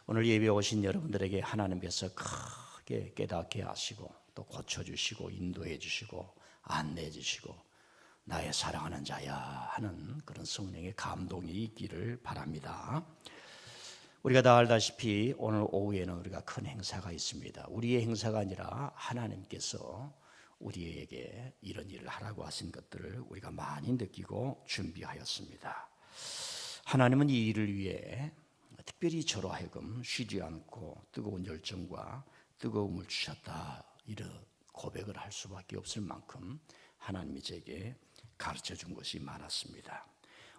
오늘 예배 오신 여러분들에게 하나님께서 크게 깨닫게 하시고 또 고쳐주시고 인도해 주시고 안내해 주시고 나의 사랑하는 자야 하는 그런 성령의 감동이 있기를 바랍니다. 우리가 다 알다시피 오늘 오후에는 우리가 큰 행사가 있습니다. 우리의 행사가 아니라 하나님께서 우리에게 이런 일을 하라고 하신 것들을 우리가 많이 느끼고 준비하였습니다. 하나님은 이 일을 위해 특별히 저로 하여금 쉬지 않고 뜨거운 열정과 뜨거움을 주셨다, 이런 고백을 할 수밖에 없을 만큼 하나님이 제게 가르쳐 준 것이 많았습니다.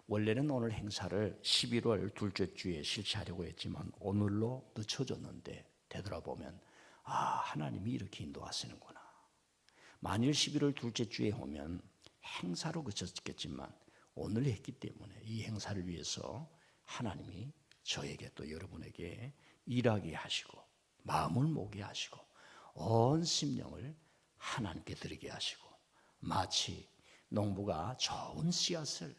원래는 오늘 행사를 11월 둘째 주에 실시하려고 했지만 오늘로 늦춰졌는데 되돌아보면 하나님이 이렇게 인도하시는구나. 만일 11월 둘째 주에 오면 행사로 그쳤겠지만 오늘 했기 때문에 이 행사를 위해서 하나님이 저에게 또 여러분에게 일하게 하시고 마음을 모게 하시고 온 심령을 하나님께 드리게 하시고 마치 농부가 좋은 씨앗을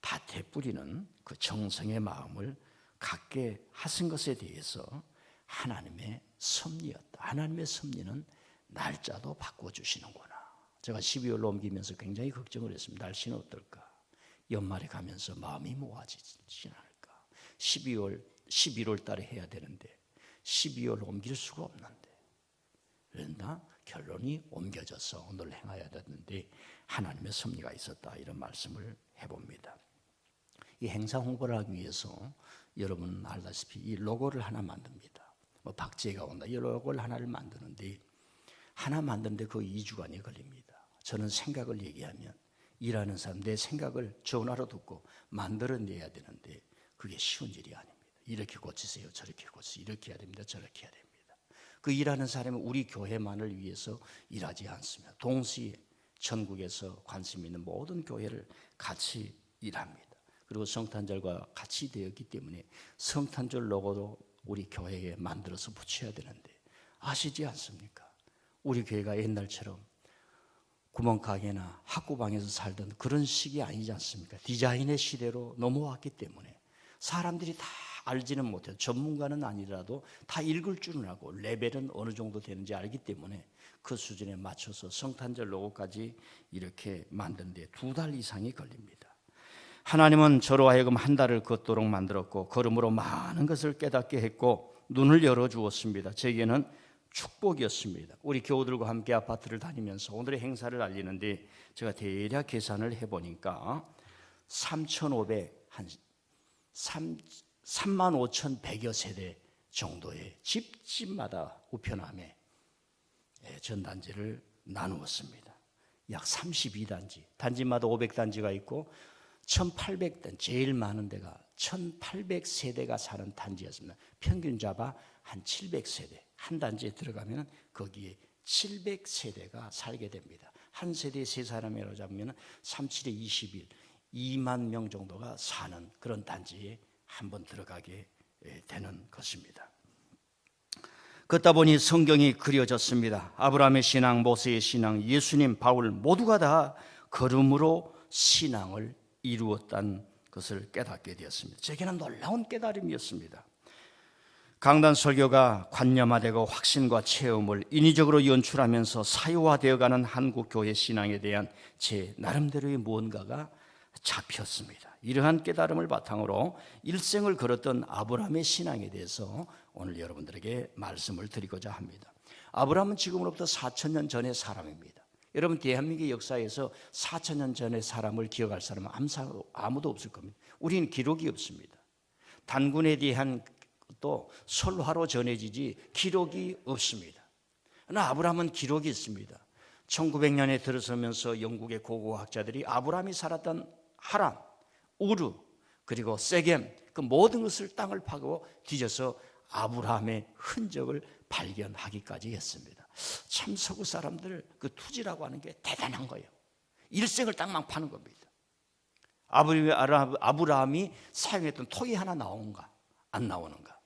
밭에 뿌리는 그 정성의 마음을 갖게 하신 것에 대해서 하나님의 섭리였다. 하나님의 섭리는 날짜도 바꿔주시는구나. 제가 12월로 옮기면서 굉장히 걱정을 했습니다. 날씨는 어떨까? 연말에 가면서 마음이 모아지지 않을까? 11월 달에 해야 되는데 12월 옮길 수가 없는데, 그런다 결론이 옮겨져서 오늘 행해야 되는데 하나님의 섭리가 있었다, 이런 말씀을 해봅니다. 이 행사 홍보를 하기 위해서 여러분 알다시피 이 로고를 하나 만듭니다. 박지혜가 온다, 이 로고를 하나를 만드는데 하나 만드는데 거의 2주간이 걸립니다. 저는 생각을 얘기하면 일하는 사람 내 생각을 전화로 듣고 만들어내야 되는데 그게 쉬운 일이 아닙니다. 이렇게 고치세요, 저렇게 고치세요, 이렇게 해야 됩니다, 저렇게 해야 됩니다. 그 일하는 사람은 우리 교회만을 위해서 일하지 않습니다. 동시에 전국에서 관심 있는 모든 교회를 같이 일합니다. 그리고 성탄절과 같이 되었기 때문에 성탄절 로고도 우리 교회에 만들어서 붙여야 되는데 아시지 않습니까? 우리 교회가 옛날처럼 구멍가게나 학구방에서 살던 그런 시기 아니지 않습니까? 디자인의 시대로 넘어왔기 때문에 사람들이 다 알지는 못해요. 전문가는 아니라도 다 읽을 줄은 알고 레벨은 어느 정도 되는지 알기 때문에 그 수준에 맞춰서 성탄절 로고까지 이렇게 만드는데 2달 이상이 걸립니다. 하나님은 저로 하여금 한 달을 걷도록 만들었고 걸음으로 많은 것을 깨닫게 했고 눈을 열어주었습니다. 제게는 축복이었습니다. 우리 교우들과 함께 아파트를 다니면서 오늘의 행사를 알리는데 제가 대략 계산을 해보니까 35,100여 세대 정도의 집마다 우편함에 전단지를 나누었습니다. 약 32단지, 단지마다 500단지가 있고 1800단, 제일 많은 데가 1800세대가 사는 단지였습니다. 평균 잡아 한 700세대, 한 단지에 들어가면 거기에 700세대가 살게 됩니다. 한 세대에 3사람이라고 잡으면 37에 21, 2만 명 정도가 사는 그런 단지에 한번 들어가게 되는 것입니다. 걷다 보니 성경이 그려졌습니다. 아브라함의 신앙, 모세의 신앙, 예수님, 바울 모두가 다 걸음으로 신앙을 이루었다는 것을 깨닫게 되었습니다. 제게는 놀라운 깨달음이었습니다. 강단 설교가 관념화되고 확신과 체험을 인위적으로 연출하면서 사유화되어가는 한국 교회 신앙에 대한 제 나름대로의 무언가가 잡혔습니다. 이러한 깨달음을 바탕으로 일생을 걸었던 아브라함의 신앙에 대해서 오늘 여러분들에게 말씀을 드리고자 합니다. 아브라함은 지금으로부터 4,000년 전의 사람입니다. 여러분 대한민국의 역사에서 4,000년 전의 사람을 기억할 사람은 아무도 없을 겁니다. 우리는 기록이 없습니다. 단군에 대한 또 설화로 전해지지 기록이 없습니다. 그러나 아브라함은 기록이 있습니다. 1900년에 들어서면서 영국의 고고학자들이 아브라함이 살았던 하란, 우르, 그리고 세겜, 그 모든 것을 땅을 파고 뒤져서 아브라함의 흔적을 발견하기까지 했습니다. 참 서구 사람들 그 투지라고 하는 게 대단한 거예요. 일생을 땅만 파는 겁니다. 아브라함이 사용했던 토기 하나 나오는가 안 나오는가,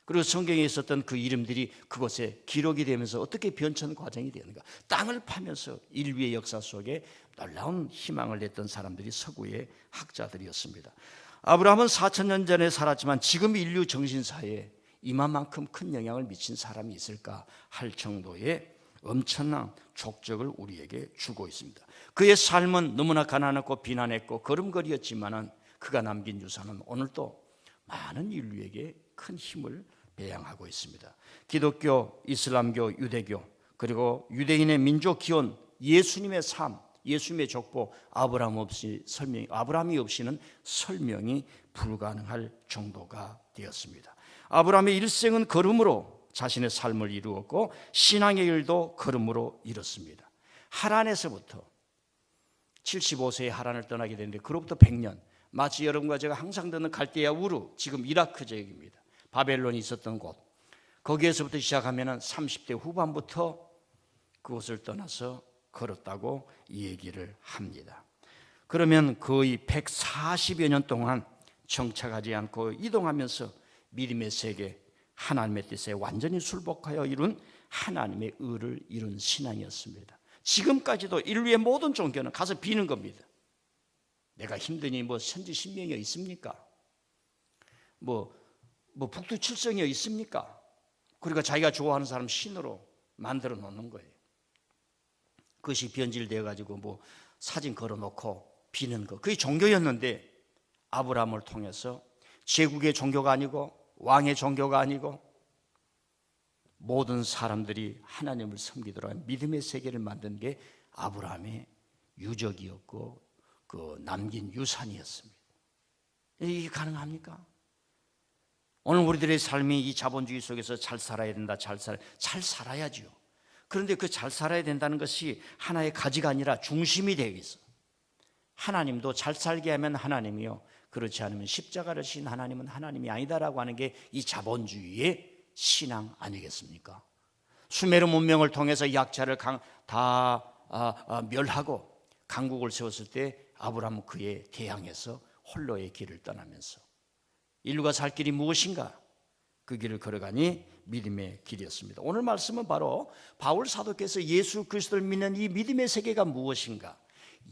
그리고 성경에 있었던 그 이름들이 그곳에 기록이 되면서 어떻게 변천 과정이 되는가, 땅을 파면서 인류의 역사 속에 놀라운 희망을 냈던 사람들이 서구의 학자들이었습니다. 아브라함은 4,000년 전에 살았지만 지금 인류 정신사에 이만큼 큰 영향을 미친 사람이 있을까 할 정도의 엄청난 족적을 우리에게 주고 있습니다. 그의 삶은 너무나 가난했고 비난했고 걸음걸이였지만은 그가 남긴 유산은 오늘도 많은 인류에게 큰 힘을 배양하고 있습니다. 기독교, 이슬람교, 유대교, 그리고 유대인의 민족 기원, 예수님의 삶, 예수님의 족보, 아브라함이 없이는 설명이 불가능할 정도가 되었습니다. 아브라함의 일생은 걸음으로 자신의 삶을 이루었고 신앙의 일도 걸음으로 이뤘습니다. 하란에서부터 75세에 하란을 떠나게 되는데 그로부터 100년, 마치 여러분과 제가 항상 듣는 갈대아 우르, 지금 이라크 지역입니다. 바벨론이 있었던 곳, 거기에서부터 시작하면 30대 후반부터 그곳을 떠나서 걸었다고 얘기를 합니다. 그러면 거의 140여 년 동안 정착하지 않고 이동하면서 믿음의 세계, 하나님의 뜻에 완전히 술복하여 이룬 하나님의 의를 이룬 신앙이었습니다. 지금까지도 인류의 모든 종교는 가서 비는 겁니다. 내가 힘드니 뭐 천지신명이 있습니까? 뭐 북두칠성이 있습니까? 그러니까 자기가 좋아하는 사람 신으로 만들어 놓는 거예요. 그것이 변질되어 가지고 뭐 사진 걸어 놓고 비는 거, 그게 종교였는데 아브라함을 통해서 제국의 종교가 아니고 왕의 종교가 아니고 모든 사람들이 하나님을 섬기도록 믿음의 세계를 만든 게 아브라함의 유적이었고 그 남긴 유산이었습니다. 이게 가능합니까? 오늘 우리들의 삶이 이 자본주의 속에서 잘 살아야 된다, 잘 살아야죠. 그런데 그 잘 살아야 된다는 것이 하나의 가지가 아니라 중심이 되겠어. 하나님도 잘 살게 하면 하나님이요, 그렇지 않으면 십자가를 진 하나님은 하나님이 아니다라고 하는 게 이 자본주의의 신앙 아니겠습니까? 수메르 문명을 통해서 약자를 다 멸하고 강국을 세웠을 때 아브라함은 그에 대항해서 홀로의 길을 떠나면서 인류가 살 길이 무엇인가? 그 길을 걸어가니 믿음의 길이었습니다. 오늘 말씀은 바로 바울 사도께서 예수 그리스도를 믿는 이 믿음의 세계가 무엇인가?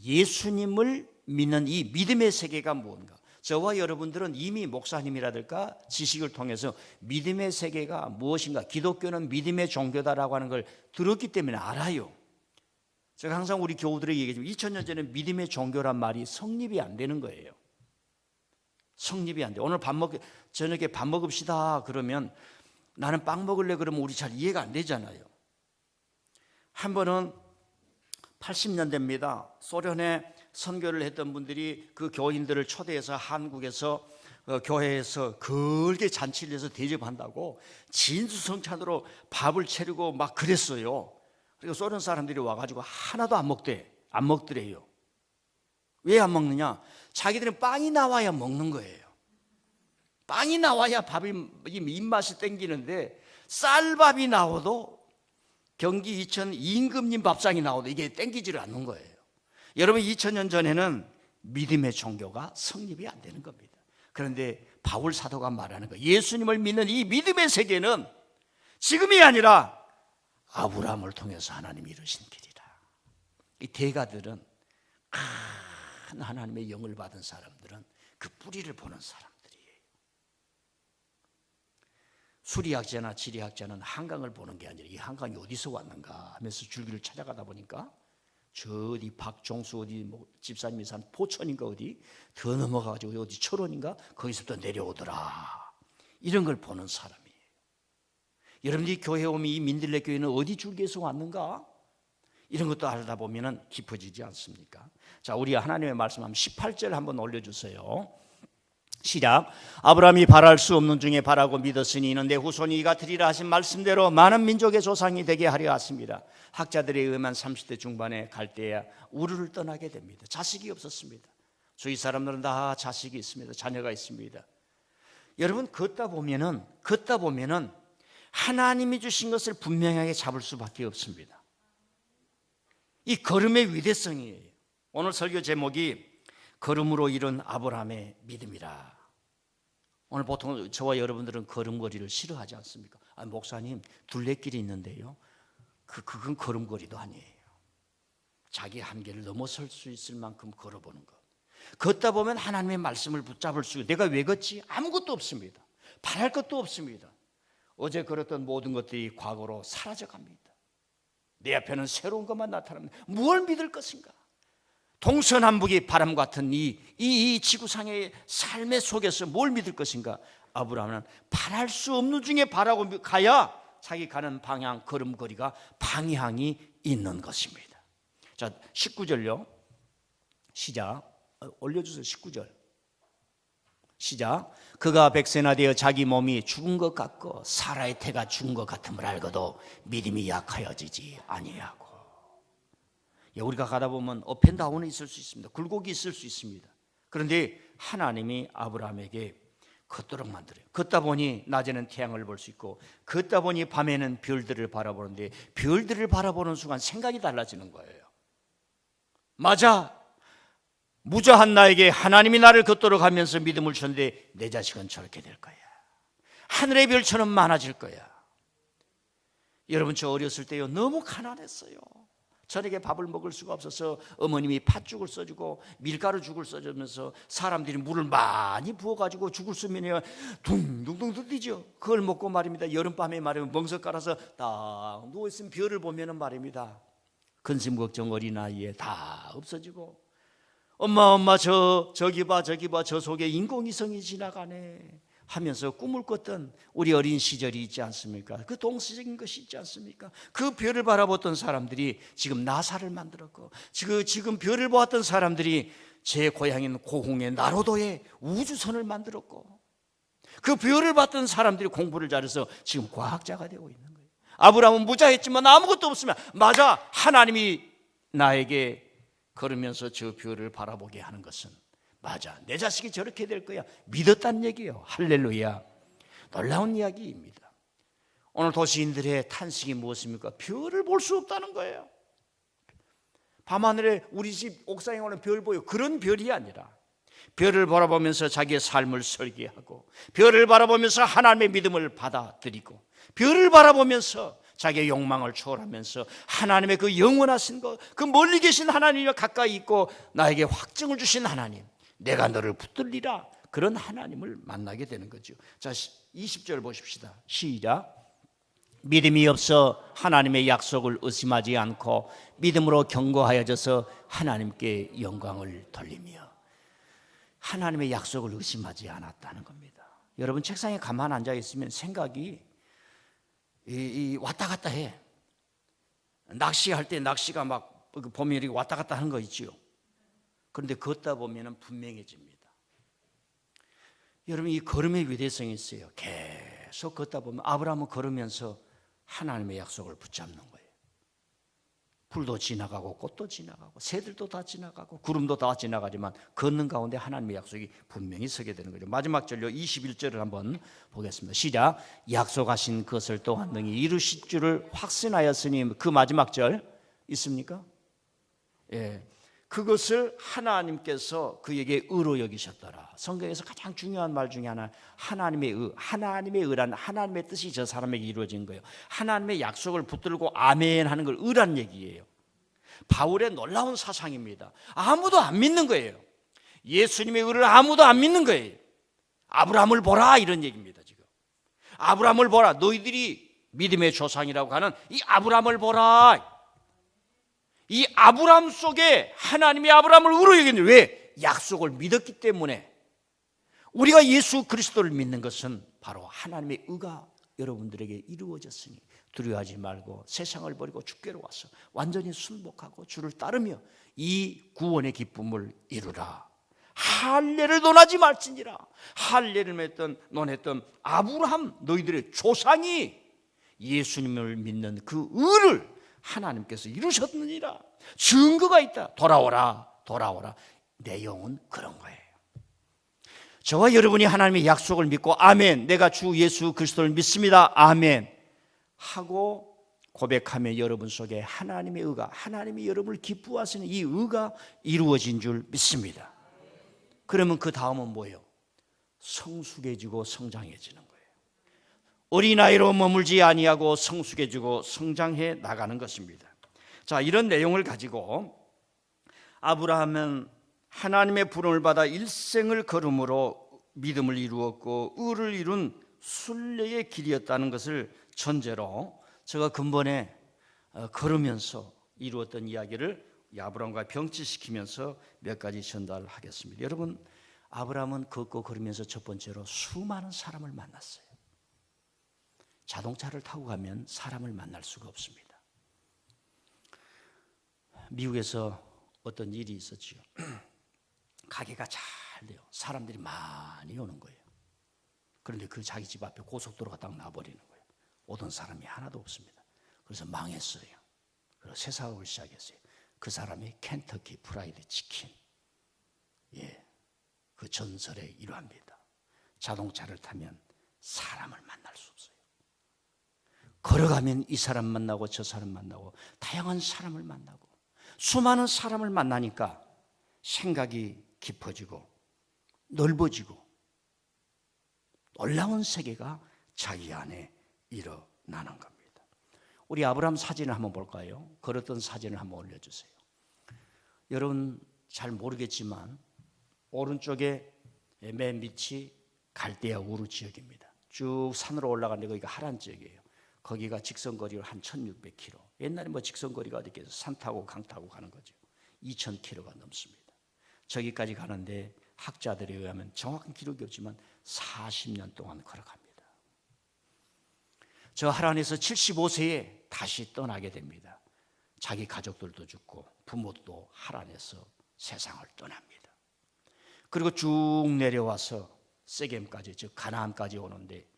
예수님을 믿는 이 믿음의 세계가 무엇인가? 저와 여러분들은 이미 목사님이라든가 지식을 통해서 믿음의 세계가 무엇인가, 기독교는 믿음의 종교다라고 하는 걸 들었기 때문에 알아요. 제가 항상 우리 교우들에게 얘기하지만 2000년 전에 믿음의 종교란 말이 성립이 안 되는 거예요. 성립이 안 돼. 오늘 저녁에 밥 먹읍시다 그러면 나는 빵 먹을래 그러면 우리 잘 이해가 안 되잖아요. 한 번은 80년대입니다. 소련에 선교를 했던 분들이 그 교인들을 초대해서 한국에서 교회에서 걸게 잔치를 해서 대접한다고 진수성찬으로 밥을 차리고 막 그랬어요. 그리고 소련 사람들이 와가지고 하나도 안 먹더래요. 왜 안 먹느냐? 자기들은 빵이 나와야 먹는 거예요. 빵이 나와야 밥이 입맛이 땡기는데 쌀밥이 나와도 경기 이천 임금님 밥상이 나와도 이게 땡기지를 않는 거예요. 여러분 2000년 전에는 믿음의 종교가 성립이 안 되는 겁니다. 그런데 바울 사도가 말하는 거예요. 예수님을 믿는 이 믿음의 세계는 지금이 아니라 아브라함을 통해서 하나님이 이루신 길이라. 이 대가들은 큰 하나님의 영을 받은 사람들은 그 뿌리를 보는 사람들이에요. 수리학자나 지리학자는 한강을 보는 게 아니라 이 한강이 어디서 왔는가 하면서 줄기를 찾아가다 보니까 저 어디 박종수 어디 뭐 집사님이 산 포천인가 어디 더 넘어가가지고 어디 철원인가 거기서부터 내려오더라. 이런 걸 보는 사람이에요. 여러분들이 교회에 오면 이 민들레 교회는 어디 줄기에서 왔는가? 이런 것도 알다 보면 깊어지지 않습니까? 자, 우리 하나님의 말씀하면 18절 한번 올려주세요. 시작. 아브라함이 바랄 수 없는 중에 바라고 믿었으니 이는 내 후손이 이가 드리라 하신 말씀대로 많은 민족의 조상이 되게 하려 하십니다. 학자들에 의하면 30대 중반에 갈대아 우르를 떠나게 됩니다. 자식이 없었습니다. 주위 사람들은 다 자식이 있습니다. 자녀가 있습니다. 여러분 걷다 보면은 하나님이 주신 것을 분명하게 잡을 수밖에 없습니다. 이 걸음의 위대성이에요. 오늘 설교 제목이 걸음으로 이룬 아브라함의 믿음이라. 오늘 보통 저와 여러분들은 걸음걸이를 싫어하지 않습니까? 목사님 둘레길이 있는데요, 그건 걸음걸이도 아니에요. 자기 한계를 넘어설 수 있을 만큼 걸어보는 것. 걷다 보면 하나님의 말씀을 붙잡을 수 있고, 내가 왜 걷지? 아무것도 없습니다. 바랄 것도 없습니다. 어제 걸었던 모든 것들이 과거로 사라져 갑니다. 내 앞에는 새로운 것만 나타납니다. 무엇을 믿을 것인가? 동서남북이 바람 같은 이 지구상의 삶의 속에서 뭘 믿을 것인가? 아브라함은 바랄 수 없는 중에 바라고 가야 자기 가는 방향, 걸음걸이가 방향이 있는 것입니다. 자, 19절요. 시작. 올려주세요. 19절. 시작. 그가 백세나 되어 자기 몸이 죽은 것 같고 사라의 태가 죽은 것 같음을 알고도 믿음이 약하여지지 아니하고. 우리가 가다 보면 업앤다운이 있을 수 있습니다. 굴곡이 있을 수 있습니다. 그런데 하나님이 아브라함에게 걷도록 만들어요. 걷다 보니 낮에는 태양을 볼 수 있고 걷다 보니 밤에는 별들을 바라보는데 별들을 바라보는 순간 생각이 달라지는 거예요. 맞아, 무자한 나에게 하나님이 나를 걷도록 하면서 믿음을 줬는데 내 자식은 저렇게 될 거야. 하늘의 별처럼 많아질 거야. 여러분, 저 어렸을 때요 너무 가난했어요. 저녁에 밥을 먹을 수가 없어서 어머님이 팥죽을 써주고 밀가루 죽을 써주면서 사람들이 물을 많이 부어가지고 죽을 수면에 둥둥둥 뛰죠. 그걸 먹고 말입니다. 여름밤에 말이면 멍석 깔아서 딱 누워있으면 별을 보면은 말입니다. 근심 걱정 어린 나이에 다 없어지고, 엄마 저기 봐 저 속에 인공위성이 지나가네 하면서 꿈을 꿨던 우리 어린 시절이 있지 않습니까? 그 동시적인 것이 있지 않습니까? 그 별을 바라보던 사람들이 지금 나사를 만들었고, 지금 별을 보았던 사람들이 제 고향인 고흥의 나로도에 우주선을 만들었고, 그 별을 봤던 사람들이 공부를 잘해서 지금 과학자가 되고 있는 거예요. 아브라함은 무자했지만 아무것도 없으면 맞아, 하나님이 나에게 걸으면서 저 별을 바라보게 하는 것은 맞아, 내 자식이 저렇게 될 거야 믿었다는 얘기예요. 할렐루야. 놀라운 이야기입니다. 오늘 도시인들의 탄식이 무엇입니까? 별을 볼 수 없다는 거예요. 밤하늘에 우리 집 옥상에 오는 별 보여. 그런 별이 아니라 별을 바라보면서 자기의 삶을 설계하고, 별을 바라보면서 하나님의 믿음을 받아들이고, 별을 바라보면서 자기의 욕망을 초월하면서 하나님의 그 영원하신 것, 그 멀리 계신 하나님과 가까이 있고 나에게 확증을 주신 하나님, 내가 너를 붙들리라, 그런 하나님을 만나게 되는 거죠. 자, 20절 보십시다. 시작. 믿음이 없어 하나님의 약속을 의심하지 않고 믿음으로 견고하여져서 하나님께 영광을 돌리며. 하나님의 약속을 의심하지 않았다는 겁니다. 여러분, 책상에 가만 앉아 있으면 생각이 왔다 갔다 해. 낚시할 때 낚시가 막 보면 이렇게 왔다 갔다 하는 거 있지요. 그런데 걷다 보면 분명해집니다. 여러분, 이 걸음의 위대성이 있어요. 계속 걷다 보면 아브라함은 걸으면서 하나님의 약속을 붙잡는 거예요. 풀도 지나가고 꽃도 지나가고 새들도 다 지나가고 구름도 다 지나가지만 걷는 가운데 하나님의 약속이 분명히 서게 되는 거죠. 마지막 절요 21절을 한번 보겠습니다. 시작. 약속하신 것을 또한 능히 이루실 줄을 확신하였으니. 그 마지막 절 있습니까? 예, 그것을 하나님께서 그에게 의로 여기셨더라. 성경에서 가장 중요한 말 중에 하나, 하나님의 의. 하나님의 의란 하나님의 뜻이 저 사람에게 이루어진 거예요. 하나님의 약속을 붙들고 아멘 하는 걸 의란 얘기예요. 바울의 놀라운 사상입니다. 아무도 안 믿는 거예요. 예수님의 의를 아무도 안 믿는 거예요. 아브라함을 보라, 이런 얘기입니다. 지금 아브라함을 보라, 너희들이 믿음의 조상이라고 하는 이 아브라함을 보라. 이 아브라함 속에 하나님이 아브라함을 의로 여기는데, 왜? 약속을 믿었기 때문에. 우리가 예수 그리스도를 믿는 것은 바로 하나님의 의가 여러분들에게 이루어졌으니 두려워하지 말고 세상을 버리고 주께로 와서 완전히 순복하고 주를 따르며 이 구원의 기쁨을 이루라. 할례를 논하지 말지니라. 할례를 논했던 아브라함, 너희들의 조상이 예수님을 믿는 그 의를 하나님께서 이루셨느니라. 증거가 있다. 돌아오라. 내용은 그런 거예요. 저와 여러분이 하나님의 약속을 믿고 아멘, 내가 주 예수 그리스도를 믿습니다, 아멘 하고 고백하면 여러분 속에 하나님의 의가, 하나님이 여러분을 기뻐하시는 이 의가 이루어진 줄 믿습니다. 그러면 그 다음은 뭐예요? 성숙해지고 성장해지는 거예요. 어린아이로 머물지 아니하고 성숙해지고 성장해 나가는 것입니다. 자, 이런 내용을 가지고 아브라함은 하나님의 부름을 받아 일생을 걸음으로 믿음을 이루었고 의를 이룬 순례의 길이었다는 것을 전제로 제가 근본에 걸으면서 이루었던 이야기를 아브라함과 병치시키면서 몇 가지 전달하겠습니다. 여러분, 아브라함은 걷고 걸으면서 첫 번째로 수많은 사람을 만났어요. 자동차를 타고 가면 사람을 만날 수가 없습니다. 미국에서 어떤 일이 있었지요. 가게가 잘 돼요. 사람들이 많이 오는 거예요. 그런데 그 자기 집 앞에 고속도로가 딱 나버리는 거예요. 오던 사람이 하나도 없습니다. 그래서 망했어요. 그래서 새 사업을 시작했어요. 그 사람이 켄터키 프라이드 치킨. 그 전설의 일화입니다. 자동차를 타면 사람을 만날 수 없어요. 걸어가면 이 사람 만나고 저 사람 만나고 다양한 사람을 만나고 수많은 사람을 만나니까 생각이 깊어지고 넓어지고 놀라운 세계가 자기 안에 일어나는 겁니다. 우리 아브라함 사진을 한번 볼까요? 걸었던 사진을 한번 올려주세요. 여러분 잘 모르겠지만 오른쪽에 맨 밑이 갈대아 우르 지역입니다. 쭉 산으로 올라가는데 거기가 하란 지역이에요. 거기가 직선거리로 한 1600km. 옛날에 뭐 직선거리가 어디 있겠어요? 산 타고 강 타고 가는 거죠. 2000km가 넘습니다. 저기까지 가는데 학자들에 의하면 정확한 기록이 없지만 40년 동안 걸어갑니다. 저 하란에서 75세에 다시 떠나게 됩니다. 자기 가족들도 죽고 부모도 하란에서 세상을 떠납니다. 그리고 쭉 내려와서 세겜까지 즉 가나안까지 오는데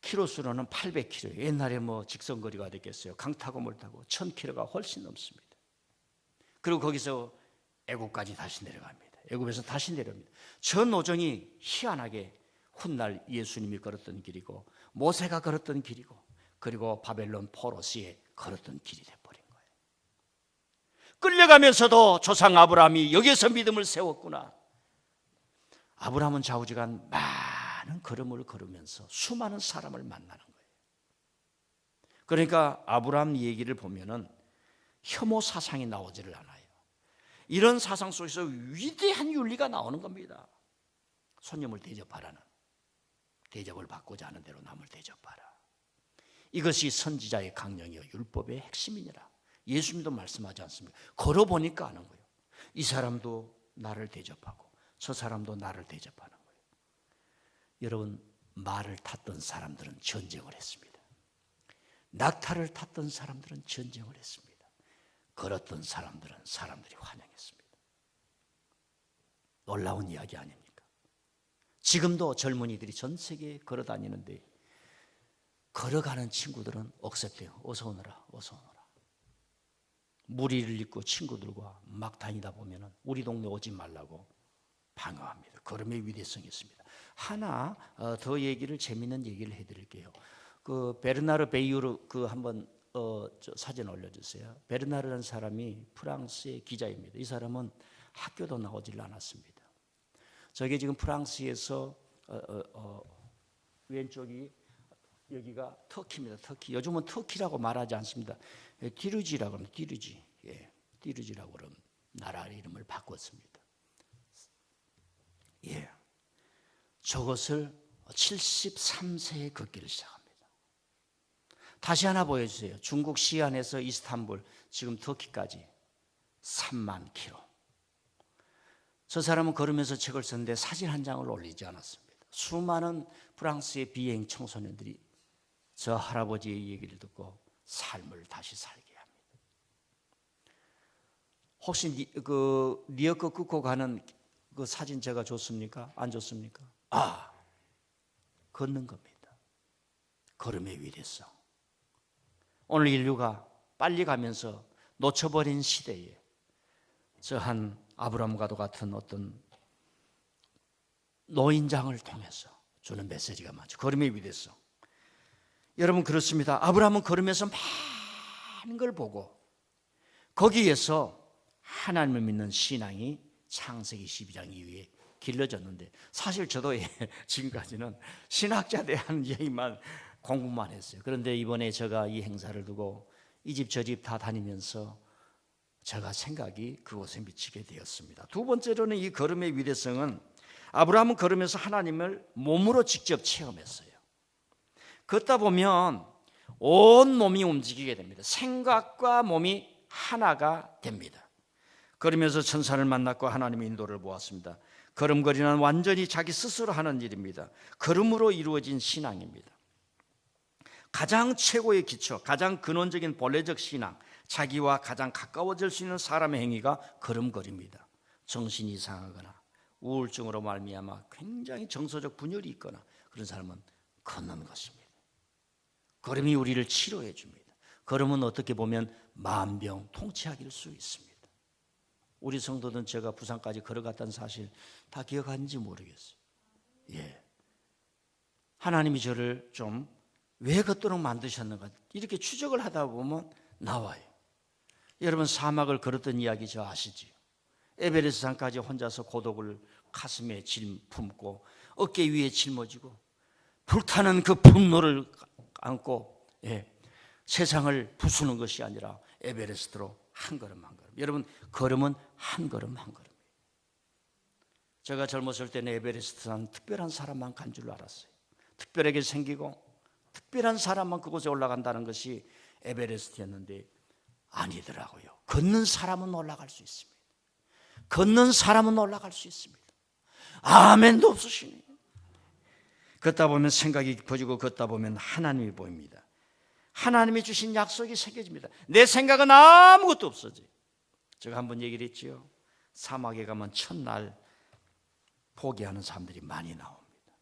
키로수로는 800km. 옛날에 뭐 직선거리가 됐겠어요. 강 타고 뭘 타고 1000km가 훨씬 넘습니다. 그리고 거기서 애굽까지 다시 내려갑니다. 애굽에서 다시 내려옵니다. 전 오정이 희한하게 훗날 예수님이 걸었던 길이고 모세가 걸었던 길이고 그리고 바벨론 포로스에 걸었던 길이 돼버린 거예요. 끌려가면서도 조상 아브라함이 여기에서 믿음을 세웠구나. 아브라함은 좌우지간 많은 걸음을 걸으면서 수많은 사람을 만나는 거예요. 그러니까 아브라함 얘기를 보면은 혐오 사상이 나오지를 않아요. 이런 사상 속에서 위대한 윤리가 나오는 겁니다. 손님을 대접하라는, 대접을 받고자 하는 대로 남을 대접하라. 이것이 선지자의 강령이요 율법의 핵심이니라. 예수님도 말씀하지 않습니까? 걸어보니까 아는 거예요. 이 사람도 나를 대접하고 저 사람도 나를 대접하는 거예요. 여러분, 말을 탔던 사람들은 전쟁을 했습니다. 낙타를 탔던 사람들은 전쟁을 했습니다. 걸었던 사람들은 사람들이 환영했습니다. 놀라운 이야기 아닙니까? 지금도 젊은이들이 전 세계에 걸어다니는데 걸어가는 친구들은 억셉돼요. 어서 오너라, 어서 오너라. 무리를 잇고 친구들과 막 다니다 보면 우리 동네 오지 말라고 방어합니다. 걸음의 위대성이 있습니다. 하나 더 얘기를 재미있는 얘기를 해드릴게요. 그 베르나르 베이유르 그 한번 저 사진 올려주세요. 베르나르라는 사람이 프랑스의 기자입니다. 이 사람은 학교도 나오질 않았습니다. 저게 지금 프랑스에서 왼쪽이 여기가 터키입니다. 터키. 요즘은 터키라고 말하지 않습니다. 디르지라고 합니다. 디르지. 디르지라고 그러면 나라 이름을 바꿨습니다. 저것을 73세에 걷기를 시작합니다. 다시 하나 보여주세요. 중국 시안에서 이스탄불, 지금 터키까지 3만 킬로. 저 사람은 걸으면서 책을 썼는데 사진 한 장을 올리지 않았습니다. 수많은 프랑스의 비행 청소년들이 저 할아버지의 얘기를 듣고 삶을 다시 살게 합니다. 혹시 그 리어커 끊고 가는 그 사진 제가 줬습니까? 안 줬습니까? 걷는 겁니다. 걸음의 위대성. 오늘 인류가 빨리 가면서 놓쳐버린 시대에 저 한 아브라함과도 같은 어떤 노인장을 통해서 주는 메시지가 많죠. 걸음의 위대성. 여러분 그렇습니다. 아브라함은 걸으면서 많은 걸 보고 거기에서 하나님을 믿는 신앙이 창세기 12장 이후에 길러졌는데 사실 저도 지금까지는 신학자에 대한 얘기만 공부만 했어요. 그런데 이번에 제가 이 행사를 두고 이 집 저 집 다 다니면서 제가 생각이 그곳에 미치게 되었습니다. 두 번째로는 이 걸음의 위대성은 아브라함은 걸으면서 하나님을 몸으로 직접 체험했어요. 걷다 보면 온 몸이 움직이게 됩니다. 생각과 몸이 하나가 됩니다. 걸으면서 천사를 만났고 하나님의 인도를 보았습니다. 걸음걸이는 완전히 자기 스스로 하는 일입니다. 걸음으로 이루어진 신앙입니다. 가장 최고의 기초, 가장 근원적인 본래적 신앙, 자기와 가장 가까워질 수 있는 사람의 행위가 걸음걸이입니다. 정신이 이상하거나 우울증으로 말미암아 굉장히 정서적 분열이 있거나 그런 사람은 걷는 것입니다. 걸음이 우리를 치료해 줍니다. 걸음은 어떻게 보면 만병 통치하길 수 있습니다. 우리 성도들은 제가 부산까지 걸어갔다는 사실 다 기억하는지 모르겠어요. 예. 하나님이 저를 좀 왜 걷도록 만드셨는가 이렇게 추적을 하다 보면 나와요. 여러분 사막을 걸었던 이야기 저 아시지요? 에베레스트 산까지 혼자서 고독을 가슴에 품고 어깨 위에 짊어지고 불타는 그 분노를 안고 세상을 부수는 것이 아니라 에베레스트로 한 걸음 한 걸음. 여러분 걸음은 한 걸음 한 걸음. 제가 젊었을 때는 에베레스트는 특별한 사람만 간 줄 알았어요. 특별하게 생기고 특별한 사람만 그곳에 올라간다는 것이 에베레스트였는데 아니더라고요. 걷는 사람은 올라갈 수 있습니다. 걷는 사람은 올라갈 수 있습니다. 아멘도 없으시네. 걷다 보면 생각이 깊어지고 걷다 보면 하나님이 보입니다. 하나님이 주신 약속이 새겨집니다. 내 생각은 아무것도 없어져요. 제가 한번 얘기를 했지요. 사막에 가면 첫날 포기하는 사람들이 많이 나옵니다.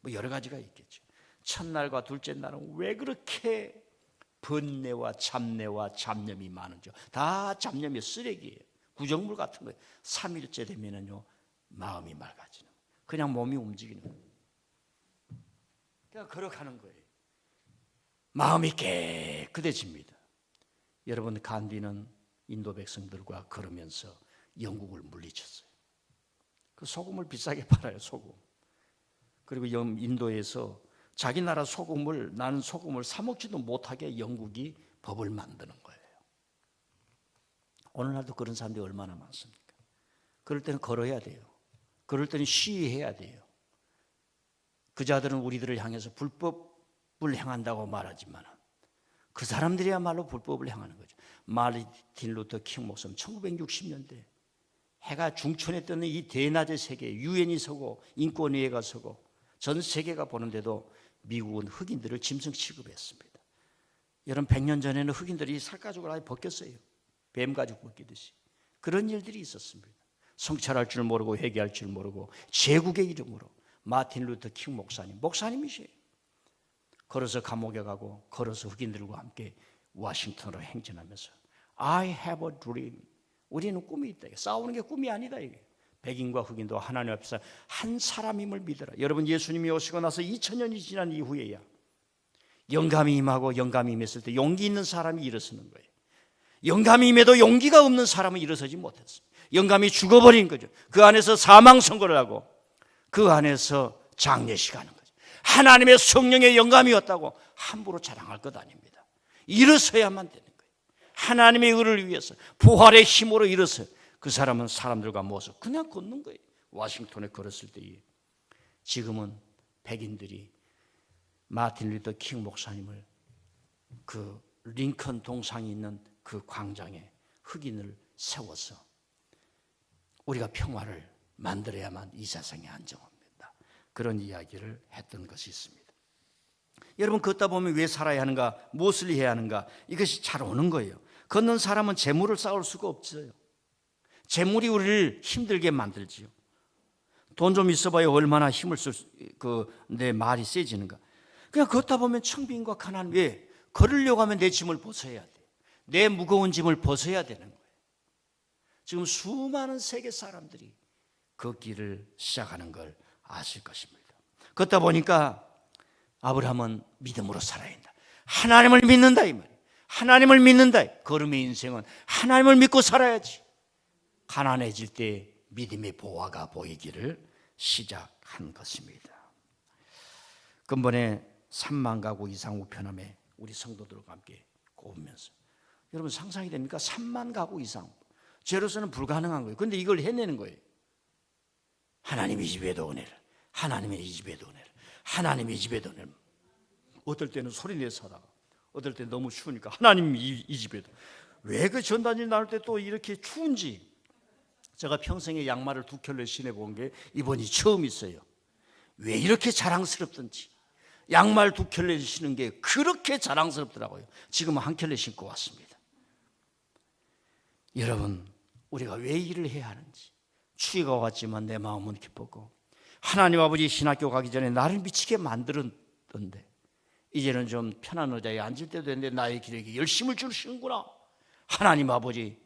뭐 여러 가지가 있겠죠. 첫날과 둘째 날은 왜 그렇게 번뇌와 잡내와 잡념이 많은지. 다 잡념이 쓰레기예요. 구정물 같은 거예요. 3일째 되면은요 마음이 맑아지는 거예요. 그냥 몸이 움직이는 거예요. 그냥 걸어가는 거예요. 마음이 깨끗해집니다. 여러분 간디는 인도 백성들과 걸으면서 영국을 물리쳤어요. 그 소금을 비싸게 팔아요. 소금. 그리고 인도에서 자기 나라 소금을 나는 소금을 사 먹지도 못하게 영국이 법을 만드는 거예요. 오늘날도 그런 사람들이 얼마나 많습니까? 그럴 때는 걸어야 돼요. 그럴 때는 시위해야 돼요. 그 자들은 우리들을 향해서 불법을 행한다고 말하지만 그 사람들이야말로 불법을 행하는 거죠. 마르틴 루터 킹 목사는 1960년대 해가 중천에 뜨는 이 대낮의 세계에 유엔이 서고 인권위회가 서고 전 세계가 보는데도 미국은 흑인들을 짐승 취급했습니다. 여러분 100년 전에는 흑인들이 살가죽을 아예 벗겼어요. 뱀가죽 벗기듯이. 그런 일들이 있었습니다. 성찰할 줄 모르고 회개할 줄 모르고 제국의 이름으로 마틴 루터 킹 목사님이세요. 걸어서 감옥에 가고 걸어서 흑인들과 함께 워싱턴으로 행진하면서 I have a dream. 우리는 꿈이 있다. 싸우는 게 꿈이 아니다. 이게. 백인과 흑인도 하나님 앞에서 한 사람임을 믿어라. 여러분 예수님이 오시고 나서 2000년이 지난 이후에야 영감이 임하고 영감이 임했을 때 용기 있는 사람이 일어서는 거예요. 영감이 임해도 용기가 없는 사람은 일어서지 못했어요. 영감이 죽어버린 거죠. 그 안에서 사망 선고를 하고 그 안에서 장례식 하는 거죠. 하나님의 성령의 영감이었다고 함부로 자랑할 것 아닙니다. 일어서야만 되는 거예요. 하나님의 의를 위해서 부활의 힘으로 일어서 그 사람은 사람들과 모여서 그냥 걷는 거예요. 워싱턴에 걸었을 때에. 지금은 백인들이 마틴 루터 킹 목사님을 그 링컨 동상이 있는 그 광장에 흑인을 세워서 우리가 평화를 만들어야만 이 세상에 안정합니다. 그런 이야기를 했던 것이 있습니다. 여러분 걷다 보면 왜 살아야 하는가, 무엇을 해야 하는가, 이것이 잘 오는 거예요. 걷는 사람은 재물을 쌓을 수가 없어요. 재물이 우리를 힘들게 만들지요. 돈 좀 있어봐야 얼마나 힘을 내 말이 세지는가. 그냥 걷다 보면 청빈과 가난. 왜? 걸으려고 하면 내 짐을 벗어야 돼. 내 무거운 짐을 벗어야 되는 거예요. 지금 수많은 세계 사람들이 걷기를 시작하는 걸 아실 것입니다. 걷다 보니까 아브라함은 믿음으로 살아야 한다. 하나님을 믿는다 이 말이에요. 하나님을 믿는다. 걸음의 인생은 하나님을 믿고 살아야지. 가난해질 때 믿음의 보화가 보이기를 시작한 것입니다. 근본에 3만 가구 이상 우편함에 우리 성도들과 함께 꼽으면서 여러분 상상이 됩니까? 3만 가구 이상. 죄로서는 불가능한 거예요. 그런데 이걸 해내는 거예요. 하나님의 집에도 은혜를, 하나님의 집에도 은혜를, 하나님의 집에도 은혜를. 어떨 때는 소리 내서 하다가 어떨 때 너무 추우니까 하나님 이 집에도 왜 그 전단지 나눌 때 또 이렇게 추운지 제가 평생에 양말을 2켤레 신어본 게 이번이 처음 있어요. 왜 이렇게 자랑스럽던지 양말 2켤레 신는 게 그렇게 자랑스럽더라고요. 지금은 1켤레 신고 왔습니다. 여러분, 우리가 왜 일을 해야 하는지, 추위가 왔지만 내 마음은 기뻤고 하나님 아버지 신학교 가기 전에 나를 미치게 만들었던데 이제는 좀 편한 의자에 앉을 때도 됐는데 나의 길에게 열심을 주시는구나. 하나님 아버지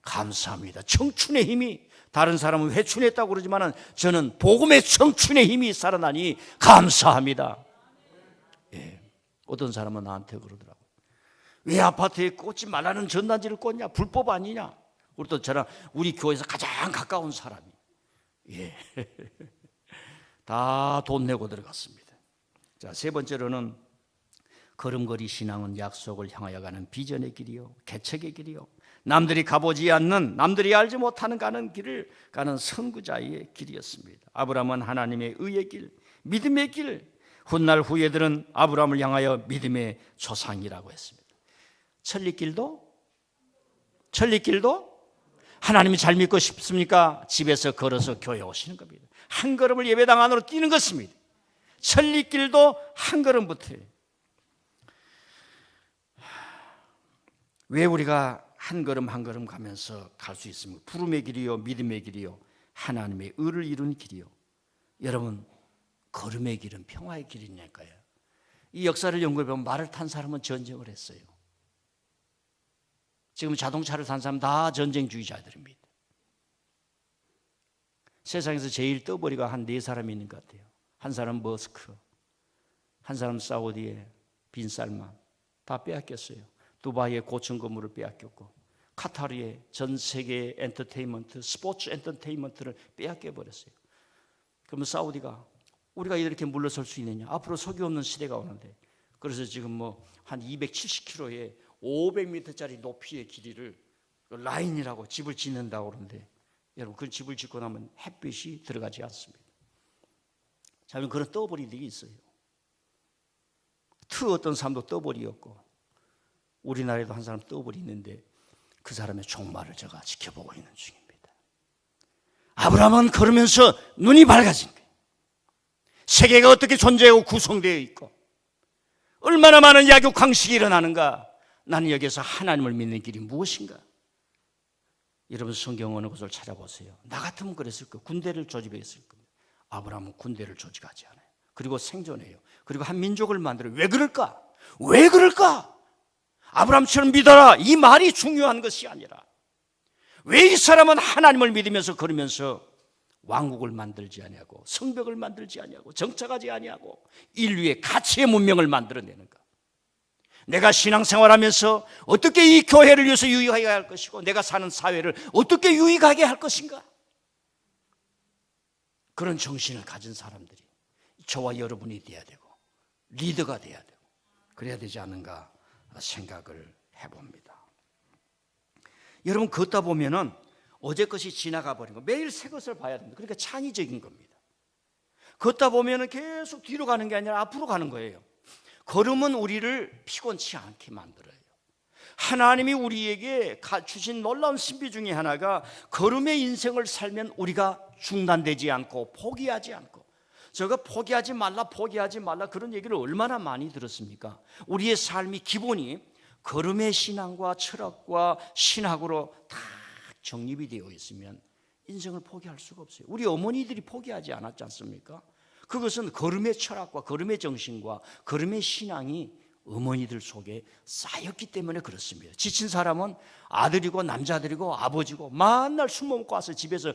감사합니다. 청춘의 힘이, 다른 사람은 회춘했다고 그러지만 저는 복음의 청춘의 힘이 살아나니 감사합니다. 예. 어떤 사람은 나한테 그러더라고요. 왜 아파트에 꽂지 말라는 전단지를 꽂냐? 불법 아니냐? 그리고 저랑 우리 교회에서 가장 가까운 사람이, 예. 다 돈 내고 들어갔습니다. 자, 세 번째로는 걸음걸이 신앙은 약속을 향하여 가는 비전의 길이요, 개척의 길이요, 남들이 가보지 않는, 남들이 알지 못하는 가는 길을 가는 선구자의 길이었습니다. 아브라함은 하나님의 의의 길, 믿음의 길, 훗날 후예들은 아브라함을 향하여 믿음의 조상이라고 했습니다. 천리길도 하나님이 잘 믿고 싶습니까? 집에서 걸어서 교회 오시는 겁니다. 한 걸음을 예배당 안으로 뛰는 것입니다. 천리길도 한 걸음부터예요. 왜 우리가 한 걸음 한 걸음 가면서 갈 수 있습니까? 부름의 길이요, 믿음의 길이요, 하나님의 의를 이룬 길이요. 여러분, 걸음의 길은 평화의 길이니까요. 이 역사를 연구해보면 말을 탄 사람은 전쟁을 했어요. 지금 자동차를 탄 사람 다 전쟁주의자들입니다. 세상에서 제일 떠벌이가 한 4사람이 있는 것 같아요. 한 사람 머스크, 한 사람 사우디의 빈 살만, 다 빼앗겼어요. 두바이의 고층 건물을 빼앗겼고 카타르의 전 세계 엔터테인먼트, 스포츠 엔터테인먼트를 빼앗겨 버렸어요. 그러면 사우디가 우리가 이렇게 물러설 수 있느냐? 앞으로 석유 없는 시대가 오는데, 그래서 지금 한 270km의 500m짜리 높이의 길이를 라인이라고 집을 짓는다고 그러는데, 여러분 그 집을 짓고 나면 햇빛이 들어가지 않습니다. 자, 그런 떠버리들이 있어요. 어떤 사람도 떠버리였고 우리나라에도 한 사람 떠버리 있는데 그 사람의 종말을 제가 지켜보고 있는 중입니다. 아브라함은 걸으면서 눈이 밝아진 거예요. 세계가 어떻게 존재하고 구성되어 있고 얼마나 많은 약육강식이 일어나는가. 나는 여기서 하나님을 믿는 길이 무엇인가. 여러분 성경 어느 곳을 찾아보세요. 나 같으면 그랬을 거예요. 군대를 조직했을 겁니다. 아브라함은 군대를 조직하지 않아요. 그리고 생존해요. 그리고 한 민족을 만들어요. 왜 그럴까? 왜 그럴까? 아브라함처럼 믿어라, 이 말이 중요한 것이 아니라 왜 이 사람은 하나님을 믿으면서 걸으면서 왕국을 만들지 아니하고 성벽을 만들지 아니하고 정착하지 아니하고 인류의 가치의 문명을 만들어내는가? 내가 신앙생활하면서 어떻게 이 교회를 위해서 유익하게 할 것이고 내가 사는 사회를 어떻게 유익하게 할 것인가? 그런 정신을 가진 사람들이 저와 여러분이 돼야 되고 리더가 돼야 되고 그래야 되지 않는가 생각을 해봅니다. 여러분 걷다 보면은 어제 것이 지나가 버린 거, 매일 새 것을 봐야 됩니다. 그러니까 창의적인 겁니다. 걷다 보면은 계속 뒤로 가는 게 아니라 앞으로 가는 거예요. 걸음은 우리를 피곤치 않게 만들어요. 하나님이 우리에게 주신 놀라운 신비 중에 하나가 걸음의 인생을 살면 우리가 중단되지 않고 포기하지 않고, 제가 포기하지 말라 그런 얘기를 얼마나 많이 들었습니까? 우리의 삶이 기본이 걸음의 신앙과 철학과 신학으로 다 정립이 되어 있으면 인생을 포기할 수가 없어요. 우리 어머니들이 포기하지 않았지 않습니까? 그것은 걸음의 철학과 걸음의 정신과 걸음의 신앙이 어머니들 속에 쌓였기 때문에 그렇습니다. 지친 사람은 아들이고 남자들이고 아버지고 맨날 술 먹고 와서 집에서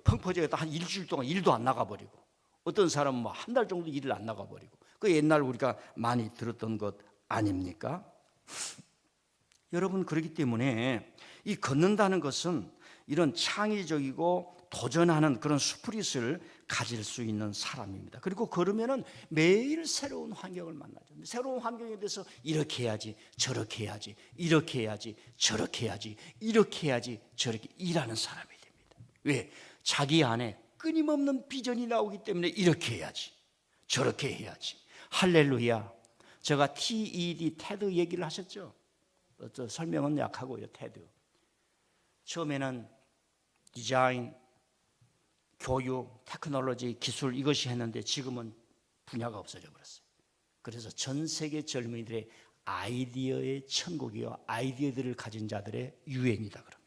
펑퍼져서 한 일주일 동안 일도 안 나가버리고, 어떤 사람은 한 달 정도 일을 안 나가버리고, 그 옛날 우리가 많이 들었던 것 아닙니까? 여러분, 그렇기 때문에 이 걷는다는 것은 이런 창의적이고 도전하는 그런 스피릿을 가질 수 있는 사람입니다. 그리고 걸으면은 매일 새로운 환경을 만나죠. 새로운 환경에 대해서 이렇게 해야지, 저렇게 해야지, 이렇게 해야지, 저렇게 해야지, 이렇게 해야지, 저렇게 일하는 사람이 됩니다. 왜? 자기 안에 끊임없는 비전이 나오기 때문에 이렇게 해야지, 저렇게 해야지, 할렐루야. 제가 TED, 테드 얘기를 하셨죠? 설명은 약하고요. 테드. 처음에는 디자인, 교육, 테크놀로지, 기술 이것이 했는데 지금은 분야가 없어져 버렸어요. 그래서 전 세계 젊은이들의 아이디어의 천국이요, 아이디어들을 가진 자들의 유행이다 그럽니다.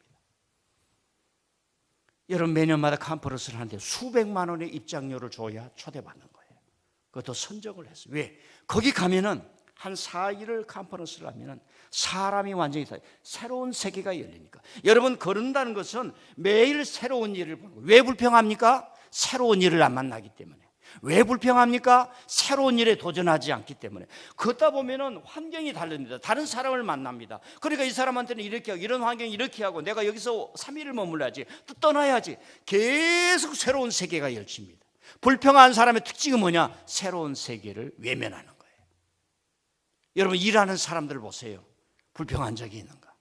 여러분, 매년마다 컨퍼런스를 하는데 수백만 원의 입장료를 줘야 초대받는 거예요. 그것도 선정을 했어요. 왜? 거기 가면은 한 4일을 컨퍼런스를 하면은 사람이 완전히 새로운 세계가 열리니까. 여러분, 거른다는 것은 매일 새로운 일을 보는 거예요. 왜 불평합니까? 새로운 일을 안 만나기 때문에. 왜 불평합니까? 새로운 일에 도전하지 않기 때문에. 걷다 보면은 환경이 다릅니다. 다른 사람을 만납니다. 그러니까 이 사람한테는 이렇게 하고, 이런 환경이 이렇게 하고, 내가 여기서 3일을 머물러야지, 또 떠나야지. 계속 새로운 세계가 열립니다. 불평한 사람의 특징은 뭐냐? 새로운 세계를 외면하는 거예요. 여러분, 일하는 사람들 보세요. 불평한 적이 있는가?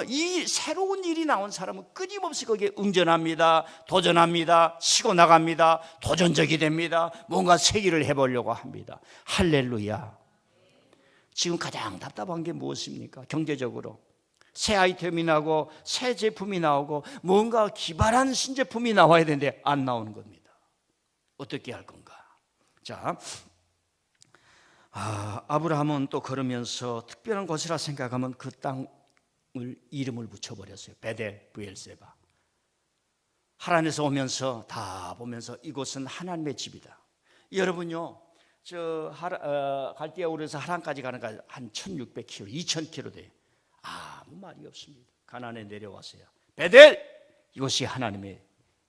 이 새로운 일이 나온 사람은 끊임없이 거기에 응전합니다. 도전합니다. 치고 나갑니다. 도전적이 됩니다. 뭔가 새 일을 해보려고 합니다. 할렐루야. 지금 가장 답답한 게 무엇입니까? 경제적으로 새 아이템이 나오고 새 제품이 나오고 뭔가 기발한 신제품이 나와야 되는데 안 나오는 겁니다. 어떻게 할 건가? 자, 아브라함은 또 걸으면서 특별한 곳이라 생각하면 그 땅을 이름을 붙여버렸어요. 베델 브엘세바. 하란에서 오면서 다 보면서 이곳은 하나님의 집이다. 여러분요, 갈대아 우르에서 하란까지 가는 거 한 1600km, 2000km 돼요. 아무 말이 없습니다. 가나안에 내려왔어요. 베델, 이곳이 하나님의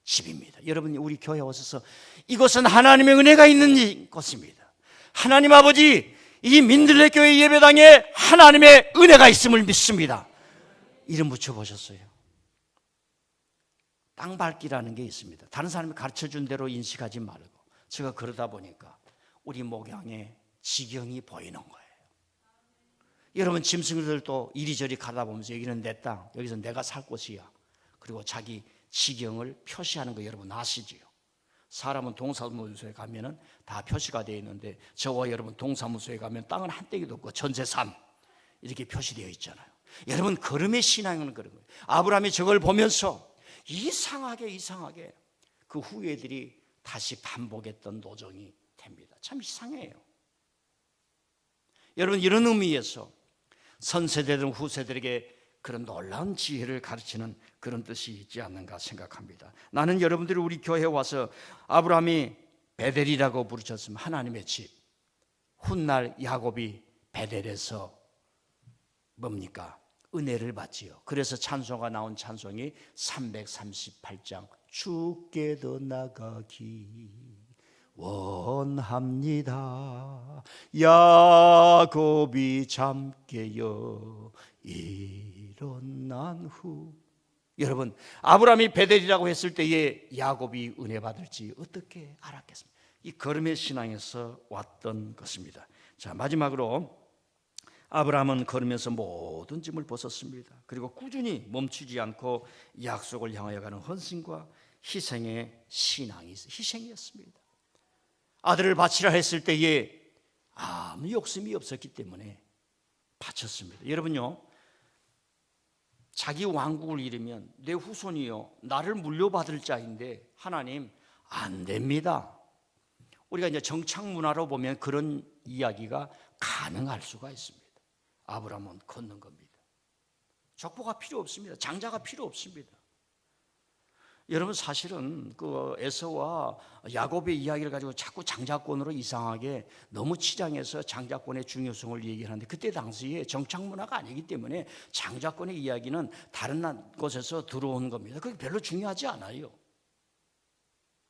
집입니다. 여러분이 우리 교회에 오셔서 이곳은 하나님의 은혜가 있는 곳입니다. 하나님 아버지, 이 민들레 교회 예배당에 하나님의 은혜가 있음을 믿습니다. 이름 붙여보셨어요? 땅밟기라는 게 있습니다. 다른 사람이 가르쳐준 대로 인식하지 말고. 제가 그러다 보니까 우리 목양에 지경이 보이는 거예요. 여러분, 짐승들도 이리저리 가다 보면서 여기는 내 땅, 여기서 내가 살 곳이야. 그리고 자기 지경을 표시하는 거 여러분 아시지요? 사람은 동사무소에 가면은 다 표시가 되어 있는데 저와 여러분 동사무소에 가면 땅은 한 떼기도 없고 전재산 이렇게 표시되어 있잖아요. 여러분, 걸음의 신앙은 그런 거예요. 아브라함이 저걸 보면서 이상하게 그 후예들이 다시 반복했던 노정이 됩니다. 참 이상해요. 여러분, 이런 의미에서 선세대들 후세들에게 그런 놀라운 지혜를 가르치는 그런 뜻이 있지 않는가 생각합니다. 나는 여러분들이 우리 교회에 와서 아브라함이 베델이라고 부르셨으면 하나님의 집, 훗날 야곱이 베델에서 뭡니까? 은혜를 받지요. 그래서 찬송가 나온 찬송이 338장 주께 더 나가기 원합니다. 야곱이 잠깨어 일어난 후. 여러분, 아브라함이 베델이라고 했을 때에 야곱이 은혜 받을지 어떻게 알았겠습니까? 이 걸음의 신앙에서 왔던 것입니다. 자, 마지막으로 아브라함은 걸으면서 모든 짐을 벗었습니다. 그리고 꾸준히 멈추지 않고 약속을 향하여 가는 헌신과 희생의 신앙이 희생이었습니다. 아들을 바치라 했을 때에 아무 욕심이 없었기 때문에 바쳤습니다. 여러분요, 자기 왕국을 잃으면 내 후손이요 나를 물려받을 자인데 하나님 안 됩니다. 우리가 이제 정착 문화로 보면 그런 이야기가 가능할 수가 있습니다. 아브라함은 걷는 겁니다. 족보가 필요 없습니다. 장자가 필요 없습니다. 여러분, 사실은 그 에서와 야곱의 이야기를 가지고 자꾸 장자권으로 이상하게 너무 치장해서 장자권의 중요성을 얘기하는데 그때 당시에 정착 문화가 아니기 때문에 장자권의 이야기는 다른 곳에서 들어온 겁니다. 그게 별로 중요하지 않아요.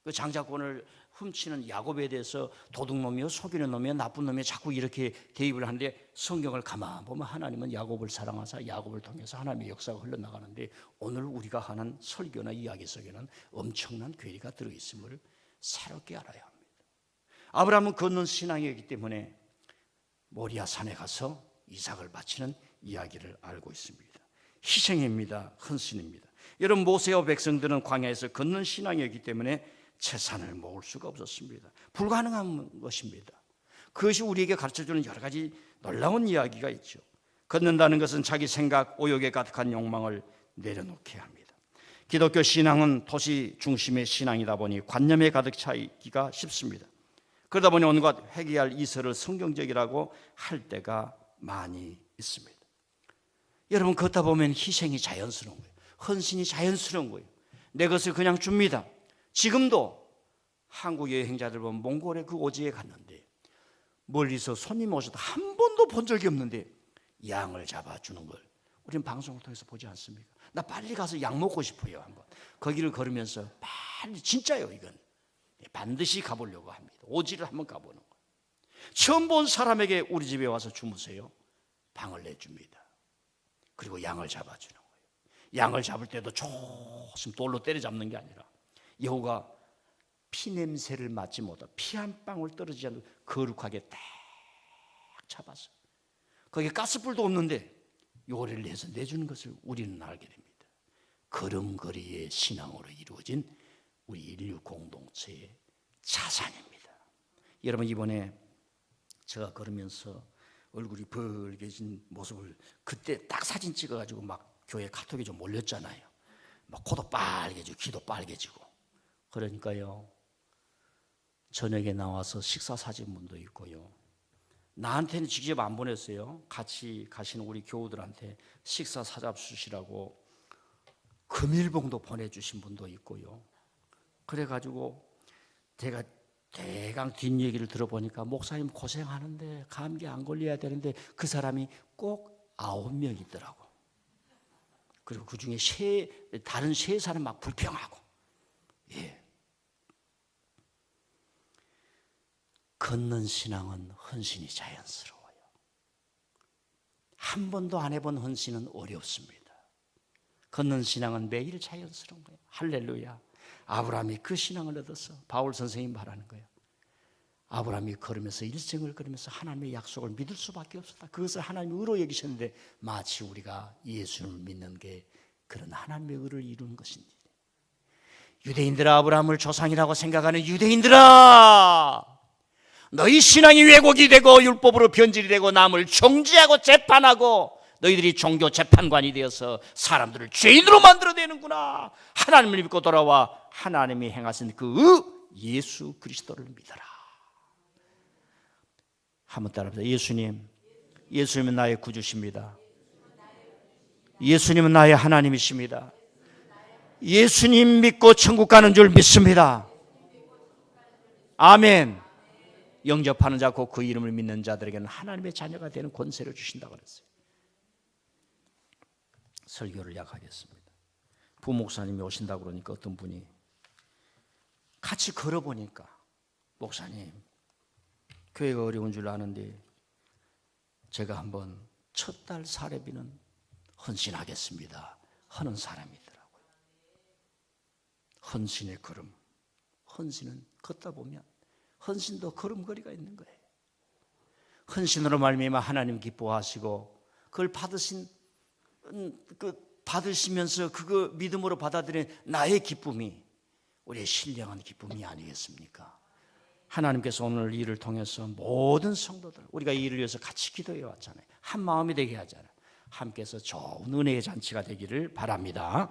그 장자권을 훔치는 야곱에 대해서 도둑놈이요 속이는 놈이요 나쁜 놈이요 자꾸 이렇게 대입을 하는데 성경을 가만 보면 하나님은 야곱을 사랑하사 야곱을 통해서 하나님의 역사가 흘러나가는데 오늘 우리가 하는 설교나 이야기 속에는 엄청난 괴리가 들어있음을 새롭게 알아야 합니다. 아브라함은 걷는 신앙이었기 때문에 모리아 산에 가서 이삭을 바치는 이야기를 알고 있습니다. 희생입니다. 헌신입니다. 여러분, 모세와 백성들은 광야에서 걷는 신앙이었기 때문에 재산을 모을 수가 없었습니다. 불가능한 것입니다. 그것이 우리에게 가르쳐주는 여러 가지 놀라운 이야기가 있죠. 걷는다는 것은 자기 생각, 오욕에 가득한 욕망을 내려놓게 합니다. 기독교 신앙은 도시 중심의 신앙이다 보니 관념에 가득 차 있기가 쉽습니다. 그러다 보니 온갖 회개할 이설을 성경적이라고 할 때가 많이 있습니다. 여러분, 걷다 보면 희생이 자연스러운 거예요. 헌신이 자연스러운 거예요. 내 것을 그냥 줍니다. 지금도 한국 여행자들 보면 몽골의 그 오지에 갔는데 멀리서 손님 오셔도 한 번도 본 적이 없는데 양을 잡아주는 걸 우리는 방송을 통해서 보지 않습니까? 나 빨리 가서 양 먹고 싶어요. 한번 거기를 걸으면서 빨리, 진짜요, 이건 반드시 가보려고 합니다. 오지를 한번 가보는 거예요. 처음 본 사람에게 우리 집에 와서 주무세요. 방을 내줍니다. 그리고 양을 잡아주는 거예요. 양을 잡을 때도 조금 돌로 때려잡는 게 아니라 여우가 피냄새를 맡지 못하고 피 한 방울 떨어지지 않고 거룩하게 딱 잡아서 거기에 가스불도 없는데 요리를 해서 내주는 것을 우리는 알게 됩니다. 걸음걸이의 신앙으로 이루어진 우리 인류 공동체의 자산입니다. 여러분, 이번에 제가 걸으면서 얼굴이 벌개진 모습을 그때 딱 사진 찍어가지고 막 교회 카톡에 좀 올렸잖아요. 막 코도 빨개지고 귀도 빨개지고. 그러니까요, 저녁에 나와서 식사 사진분도 있고요. 나한테는 직접 안 보냈어요. 같이 가시는 우리 교우들한테 식사 사잡수시라고 금일봉도 보내주신 분도 있고요. 그래가지고 제가 대강 뒷얘기를 들어보니까 목사님 고생하는데 감기 안 걸려야 되는데 그 사람이 꼭 9명 있더라고. 그리고 그 중에 다른 3사람 막 불평하고. 예. 걷는 신앙은 헌신이 자연스러워요. 한 번도 안 해본 헌신은 어렵습니다. 걷는 신앙은 매일 자연스러운 거예요. 할렐루야. 아브라함이 그 신앙을 얻어서 바울 선생님 말하는 거예요. 아브라함이 걸으면서 일생을 걸으면서 하나님의 약속을 믿을 수밖에 없었다. 그것을 하나님의 의로 여기셨는데 마치 우리가 예수를 믿는 게 그런 하나님의 의를 이루는 것인지. 유대인들아, 아브라함을 조상이라고 생각하는 유대인들아, 너희 신앙이 왜곡이 되고 율법으로 변질이 되고 남을 정죄하고 재판하고 너희들이 종교 재판관이 되어서 사람들을 죄인으로 만들어내는구나. 하나님을 믿고 돌아와 하나님이 행하신 그 예수 그리스도를 믿어라. 한번 따라합시다. 예수님은 나의 구주십니다. 예수님은 나의 하나님이십니다. 예수님 믿고 천국 가는 줄 믿습니다. 아멘. 영접하는 자 곧 그 이름을 믿는 자들에게는 하나님의 자녀가 되는 권세를 주신다고 그랬어요. 설교를 약하겠습니다. 부목사님이 오신다고 그러니까 어떤 분이 같이 걸어보니까 목사님, 교회가 어려운 줄 아는데 제가 한번 첫 달 사례비는 헌신하겠습니다 하는 사람이더라고요. 헌신의 걸음. 헌신은 걷다 보면 헌신도 걸음걸이가 있는 거예요. 헌신으로 말미암아 하나님 기뻐하시고 그걸 받으시면서 그거 믿음으로 받아들인 나의 기쁨이 우리의 신령한 기쁨이 아니겠습니까? 하나님께서 오늘 이 일을 통해서 모든 성도들, 우리가 이 일을 위해서 같이 기도해 왔잖아요. 한 마음이 되게 하잖아요. 함께해서 좋은 은혜의 잔치가 되기를 바랍니다.